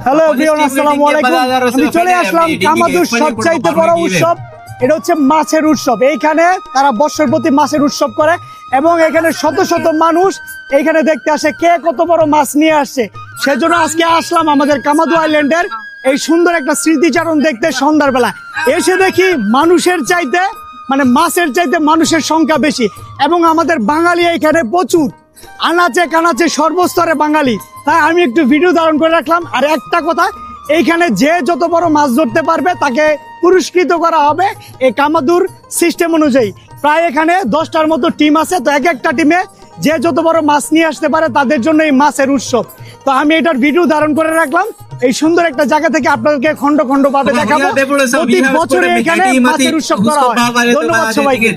Hello everyone, আসসালামু আলাইকুম। আমি চলে আসলাম কামাদুর সবচাইতে বড় উৎসব, এটা হচ্ছে মাছের উৎসব। এইখানে তারা বছর প্রতি মাছের উৎসব করে এবং এখানে শত শত মানুষ এইখানে দেখতে আসে কে কত বড় মাছ নিয়ে আসছে। সেজন্য আজকে আসলাম আমাদের কামাদু আইল্যান্ডের এই সুন্দর একটা স্মৃতিচারণ দেখতে। সন্ধ্যার বেলা এসে দেখি মানুষের চাইতে মানে মাছের চাইতে মানুষের সংখ্যা বেশি এবং আমাদের বাঙালি এখানে প্রচুর, আনাচে কানাচে সর্বস্তরে বাঙালি। তাই আমি একটু ভিডিও ধারণ করে রাখলাম। আর একটা কথা, এইখানে যে যত বড় মাছ ধরতে পারবে তাকে পুরস্কৃত করা হবে এই কামাদুর সিস্টেম অনুযায়ী। প্রায় এখানে 10টার মতো টিম আছে, তো এক একটা টিমে যে যত বড় মাছ নিয়ে আসতে পারে তাদের জন্য এই মাছের উৎসব। তো আমি এটার ভিডিও ধারণ করে রাখলাম। এই সুন্দর একটা জায়গা থেকে আপনাদেরকে খন্ড খন্ড ভাবে দেখাবো। প্রতি বছরে এখানে মাছের উৎসব করা হয়। ধন্যবাদ সবাইকে।